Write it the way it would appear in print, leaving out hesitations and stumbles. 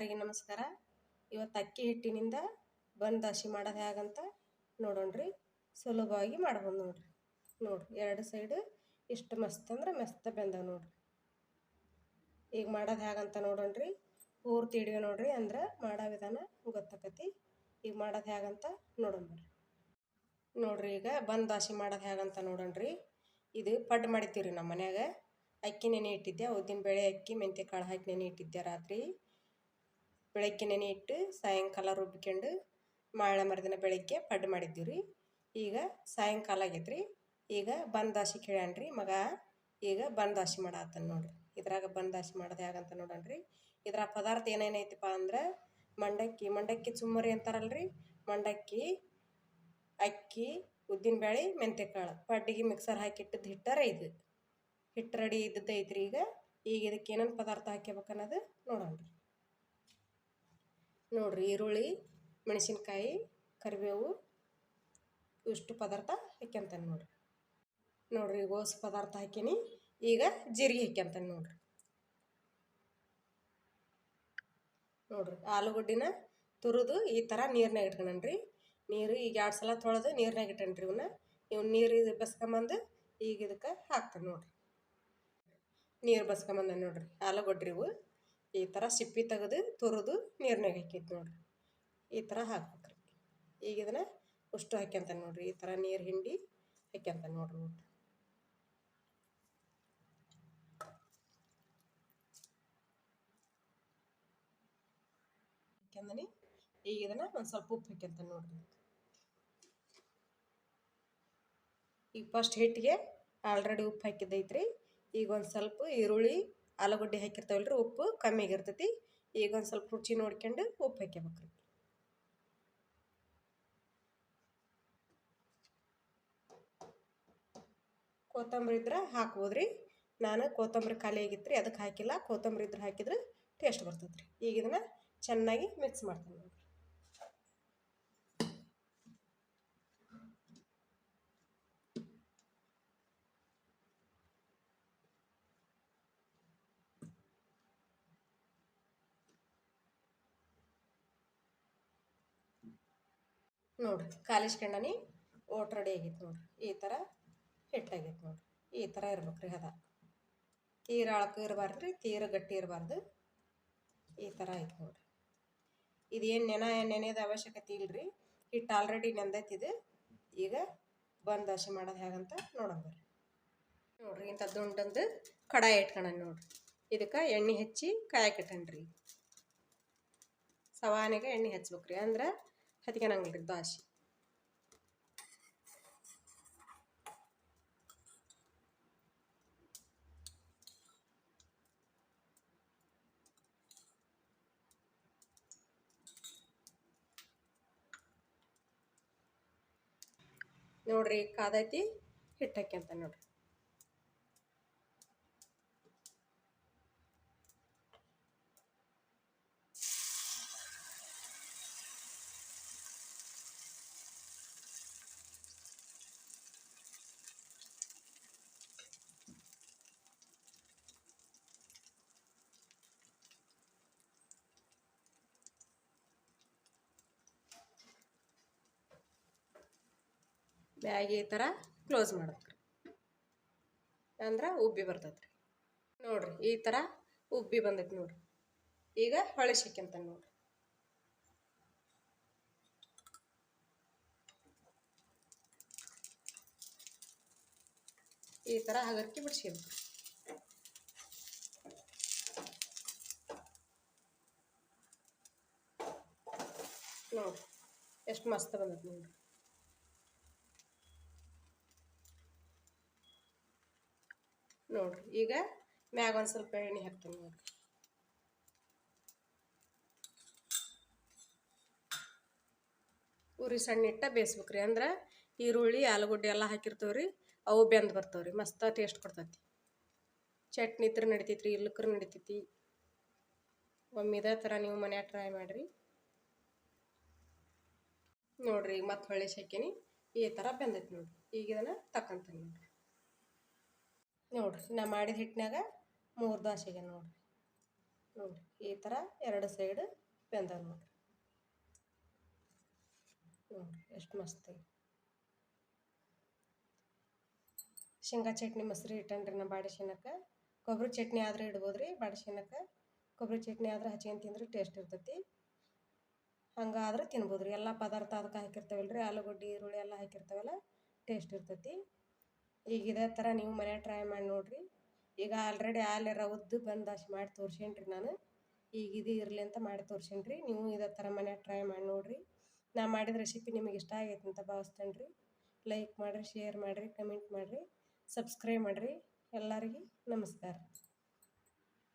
ಎಲ್ಲರಿಗೂ ನಮಸ್ಕಾರ. ಇವತ್ತು ಅಕ್ಕಿ ಹಿಟ್ಟಿನಿಂದ ಬಂದ್ ದೋಸೆ ಮಾಡೋದು ಹೇಗಂತ ನೋಡೋಣ್ರಿ. ಸುಲಭವಾಗಿ ಮಾಡ್ಬೋದು ನೋಡ್ರಿ. ಎರಡು ಸೈಡ್ ಇಷ್ಟು ಮಸ್ತ್ ಅಂದ್ರೆ ಮಸ್ತ್ ಬೆಂದವ ನೋಡ್ರಿ. ಈಗ ಮಾಡೋದು ಹೇಗಂತ ನೋಡೋಣ್ರಿ. ಪೂರ್ತಿ ಹಿಡಿಯೋ ನೋಡ್ರಿ, ಅಂದ್ರೆ ಮಾಡೋ ವಿಧಾನ ಗೊತ್ತಾಕತಿ. ಈಗ ಮಾಡೋದು ಹೇಗಂತ ನೋಡೋಣ್ರಿ. ಈಗ ಬಂದ್ ದೋಸೆ ಮಾಡೋದು ಹೇಗಂತ ನೋಡೋಣ್ರಿ. ಇದು ಪಡ್ಡು ಮಾಡಿದ್ದೀವಿ ನಮ್ಮ ಮನ್ಯಾಗ. ಅಕ್ಕಿ ನೆನೆ ಇಟ್ಟಿದ್ದೆ, ಉದ್ದಿನ ಬೇಳೆ ಅಕ್ಕಿ ಮೆಂತ್ಯ ಕಾಳು ಹಾಕಿ ನೆನೆ ಇಟ್ಟಿದ್ದೆ. ರಾತ್ರಿ ಬೆಳಗ್ಗೆ ನೆನೆ ಇಟ್ಟು ಸಾಯಂಕಾಲ ರುಬ್ಬಿಕೊಂಡು ಮಾಳೆ ಮರುದಿನ ಬೆಳಗ್ಗೆ ಪಡ್ಡು ಮಾಡಿದ್ದೀವಿ ರೀ. ಈಗ ಸಾಯಂಕಾಲ ಆಗೈತೆ ರೀ. ಈಗ ಬಂದ್ ದೋಸೆ ಕೇಳ್ಯಾನ್ರಿ ಮಗ. ಈಗ ಬಂದ್ ದೋಸೆ ಮಾಡಾತನ ನೋಡ್ರಿ. ಇದ್ರಾಗ ಬಂದ್ ದೋಸೆ ಮಾಡೋದು ಹೇಗಂತ ನೋಡೋಣ್ರಿ. ಇದ್ರ ಪದಾರ್ಥ ಏನೇನೈತಿಪ್ಪ ಅಂದ್ರೆ ಮಂಡಕ್ಕಿ ಚುಮ್ಮರಿ ಅಂತಾರಲ್ರಿ. ಮಂಡಕ್ಕಿ, ಅಕ್ಕಿ, ಉದ್ದಿನ ಬೇಳೆ, ಮೆಂತ್ಯ ಕಾಳು ಪಡ್ಡಿಗೆ ಮಿಕ್ಸರ್ ಹಾಕಿಟ್ಟಿದ್ದು ಹಿಟ್ಟರ ಇದು ಹಿಟ್ಟು ರೆಡಿ ಇದ್ದದ್ದು ಐತ್ರಿ. ಈಗ ಇದಕ್ಕೆ ಏನೇನು ಪದಾರ್ಥ ಹಾಕ್ಯಬೇಕನ್ನೋದು ನೋಡೋಣ್ರಿ. ನೋಡ್ರಿ, ಈರುಳ್ಳಿ, ಮೆಣಸಿನ್ಕಾಯಿ, ಕರಿಬೇವು ಇಷ್ಟು ಪದಾರ್ಥ ಹಾಕ್ಯಂತಾನೆ ನೋಡ್ರಿ. ಈಗ ಓಸ್ ಪದಾರ್ಥ ಹಾಕೀನಿ. ಈಗ ಜೀರಿಗೆ ಹಾಕ್ಯಂತಾನೆ ನೋಡ್ರಿ. ಆಲೂಗಡ್ಡಿನ ತುರಿದು ಈ ಥರ ನೀರ್ನಾಗ ಇಟ್ಕೊಂಡ್ರಿ. ನೀರು ಈಗ 2 ಸಲ ತೊಳೆದು ನೀರ್ನಾಗ ಇಟ್ಟನ್ರಿ. ಇವ್ನ ನೀರು ಬಸ್ಕೊಂಬಂದು ಈಗ ಇದಕ್ಕೆ ಹಾಕ್ತಾನೆ ನೋಡ್ರಿ. ನೀರು ಬಸ್ಕೊಂಬಂದ ನೋಡ್ರಿ. ಆಲೂಗಡ್ರಿ ಇವು ಈ ಥರ ಸಿಪ್ಪಿ ತೆಗೆದು ತುರಿದು ನೀರ್ನಾಗ ಹಾಕಿದ್ದು ನೋಡ್ರಿ. ಈ ಥರ ಹಾಕ್ಬೇಕ್ರಿ. ಈಗ ಇದನ್ನು ಉಷ್ಟು ಹಾಕ್ಯಂತಾನೆ ನೋಡ್ರಿ. ಈ ಥರ ನೀರು ಹಿಂಡಿ ಹಾಕ್ಯಂತಾನೆ ನೋಡ್ರಿ. ಹಾಕ್ಯಂದನಿ. ಈಗ ಇದನ್ನು ಒಂದು ಸ್ವಲ್ಪ ಉಪ್ಪು ಹಾಕ್ಯಂತಾನೆ ನೋಡ್ರಿ. ಈಗ ಫಸ್ಟ್ ಹಿಟ್ಟಿಗೆ ಆಲ್ರೆಡಿ ಉಪ್ಪು ಹಾಕಿದ್ದೈತ್ರಿ. ಈಗ ಒಂದು ಸ್ವಲ್ಪ ಈರುಳ್ಳಿ ಆಲೂಗಡ್ಡೆ ಹಾಕಿರ್ತಾವಲ್ರಿ, ಉಪ್ಪು ಕಮ್ಮಿ ಆಗಿರ್ತೈತಿ. ಈಗ ಒಂದು ಸ್ವಲ್ಪ ರುಚಿ ನೋಡ್ಕೊಂಡು ಉಪ್ಪು ಹಾಕ್ಯಬೇಕ್ರಿ. ಕೊತ್ತಂಬರಿ ಇದ್ರೆ ಹಾಕ್ಬೋದ್ರಿ. ನಾನು ಕೊತ್ತಂಬರಿ ಖಾಲಿ ಆಗಿತ್ತು ರೀ, ಅದಕ್ಕೆ ಹಾಕಿಲ್ಲ. ಕೊತ್ತಂಬರಿ ಇದ್ರೆ ಹಾಕಿದ್ರೆ ಟೇಸ್ಟ್ ಬರ್ತೈತ್ರಿ. ಈಗ ಇದನ್ನು ಚೆನ್ನಾಗಿ ಮಿಕ್ಸ್ ಮಾಡ್ತೀನಿ ನೋಡ್ರಿ. ಕಾಲಿಸ್ಕೊಂಡನಿ. ಓಟ್ ರೆಡಿ ಆಗೈತೆ ನೋಡ್ರಿ. ಈ ಥರ ಹಿಟ್ಟಾಗೈತೆ ನೋಡ್ರಿ. ಈ ಥರ ಇರ್ಬೇಕ್ರಿ ಹದ. ತೀರ ಅಳಕು ಇರಬಾರ್ದು ರೀ, ತೀರ ಗಟ್ಟಿ ಇರಬಾರ್ದು. ಈ ಥರ ಐತೆ ನೋಡ್ರಿ. ಇದೇನು ನೆನೆಯೋದು ಅವಶ್ಯಕತೆ ಇಲ್ರಿ. ಹಿಟ್ಟು ಆಲ್ರೆಡಿ ನೆಂದೈತಿದು. ಈಗ ಬಂದ್ ದೋಸೆ ಮಾಡೋದು ಹೇಗಂತ ನೋಡೋಣ ನೋಡ್ರಿ. ಇಂಥ ದುಂಡಂದು ಕಡಾಯಿ ಇಟ್ಕೊಂಡನಿ ನೋಡ್ರಿ. ಇದಕ್ಕೆ ಎಣ್ಣೆ ಹಚ್ಚಿ ಕಾಯಕ್ಕಿಟ್ಟನ್ರಿ. ಸವಾನಿಗೆ ಎಣ್ಣೆ ಹಚ್ಬೇಕ್ರಿ, ಅಂದ್ರೆ ಹತ್ಕೊಳಂಗಿಲ್ರಿ ದೋಸೆ. ನೋಡ್ರಿ, ಕಾದೈತಿ. ಹಿಟ್ಟು ಹಾಕ್ಯಂತ ನೋಡ್ರಿ. ಮ್ಯಾಗೆ ಈ ಥರ ಕ್ಲೋಸ್ ಮಾಡ್ಬೇಕ್ರಿ, ಅಂದ್ರೆ ಉಬ್ಬಿ ಬರ್ತೈತ್ರಿ. ನೋಡ್ರಿ, ಈ ಥರ ಉಬ್ಬಿ ಬಂದೈತಿ ನೋಡ್ರಿ. ಈಗ ಹೊಳೆ ಸಿಕ್ಕಂತಾನೆ ನೋಡ್ರಿ. ಈ ಥರ ಹಗರ್ಕಿ ಬಿಡ್ಸ್ಕೊಬೇಕು. ನೋಡ್ರಿ, ಎಷ್ಟು ಮಸ್ತ್ ಬಂದೈತಿ ನೋಡ್ರಿ. ಈಗ ಮ್ಯಾಗ ಒಂದು ಸ್ವಲ್ಪ ಎಣ್ಣೆ ಹಾಕ್ತೀನಿ ನೋಡ್ರಿ. ಉರಿ ಸಣ್ಣ ಇಟ್ಟ ಬೇಯಿಸ್ಬೇಕ್ರಿ, ಅಂದ್ರೆ ಈರುಳ್ಳಿ ಆಲೂಗಡ್ಡೆ ಎಲ್ಲ ಹಾಕಿರ್ತೇವ್ರಿ, ಅವು ಬೆಂದು ಬರ್ತಾವ್ರಿ. ಮಸ್ತ್ ಟೇಸ್ಟ್ ಕೊಡ್ತೈತಿ. ಚಟ್ನಿ ಇದ್ರೆ ನಡಿತೈತ್ರಿ, ಇಲ್ಲಕ್ರ ನಡಿತೈತಿ. ಒಮ್ಮೆ ಇದೇ ಥರ ನೀವು ಮನ್ಯಾಗ ಟ್ರೈ ಮಾಡಿರಿ ನೋಡ್ರಿ. ಈಗ ಮತ್ತೆ ಹೊಳ್ಳಿ ಹಾಕೀನಿ. ಈ ಥರ ಬೆಂದೈತಿ ನೋಡ್ರಿ. ಈಗ ಇದನ್ನು ತಕ್ಕಂತೀನಿ ನೋಡ್ರಿ. ನಾ ಮಾಡಿದ ಹಿಟ್ಟಿನಾಗ 3 ದೋಸೆಗೆ ನೋಡ್ರಿ. ನೋಡಿರಿ ಈ ಥರ 2 ಸೈಡ್ ಬೆಂದ ನೋಡಿರಿ. ನೋಡಿರಿ ಎಷ್ಟು ಮಸ್ತ್ ಐತಿ. ಶೇಂಗಾ ಚಟ್ನಿ ಮೊಸರು ಇಟ್ಟನ್ರಿ ನಾ ಬಾಡಿಶೇನಕ್ಕೆ. ಕೊಬ್ಬರಿ ಚಟ್ನಿ ಆದ್ರೆ ಇಡ್ಬೋದು ರೀ ಬಾಡಿಶೇನಕ್ಕೆ. ಕೊಬ್ಬರಿ ಚಟ್ನಿ ಆದ್ರೆ ಹಚ್ಕೊಂಡು ತಿಂದ್ರೆ ಟೇಸ್ಟ್ ಇರ್ತೈತಿ. ಹಂಗಾದ್ರೆ ತಿನ್ಬೋದು ರೀ. ಎಲ್ಲ ಪದಾರ್ಥ ಅದಕ್ಕೆ ಹಾಕಿರ್ತೇವಲ್ಲ ರೀ, ಆಲೂಗಡ್ಡೆ ಈರುಳ್ಳಿ ಎಲ್ಲ ಹಾಕಿರ್ತೇವಲ್ಲ, ಟೇಸ್ಟ್ ಇರ್ತೈತಿ. ಈಗ ಇದೇ ಥರ ನೀವು ಮನೆ ಟ್ರೈ ಮಾಡಿ ನೋಡಿರಿ. ಈಗ ಆಲ್ರೆಡಿ ರವದ್ದು ಬಂದಾಶ್ ಮಾಡಿ ತೋರ್ಸೇನ್ರಿ ನಾನು. ಈಗ ಇದು ಇರಲಿ ಅಂತ ಮಾಡಿ ತೋರ್ಸೇನ್ರಿ. ನೀವು ಇದೇ ಥರ ಮನೆ ಟ್ರೈ ಮಾಡಿ ನೋಡಿರಿ. ನಾ ಮಾಡಿದ ರೆಸಿಪಿ ನಿಮಗೆ ಇಷ್ಟ ಆಗೈತೆ ಅಂತ ಭಾವಿಸ್ತೇನೆ ರೀ. ಲೈಕ್ ಮಾಡಿರಿ, ಶೇರ್ ಮಾಡಿರಿ, ಕಮೆಂಟ್ ಮಾಡಿರಿ, ಸಬ್ಸ್ಕ್ರೈಬ್ ಮಾಡಿರಿ. ಎಲ್ಲರಿಗೂ ನಮಸ್ಕಾರ.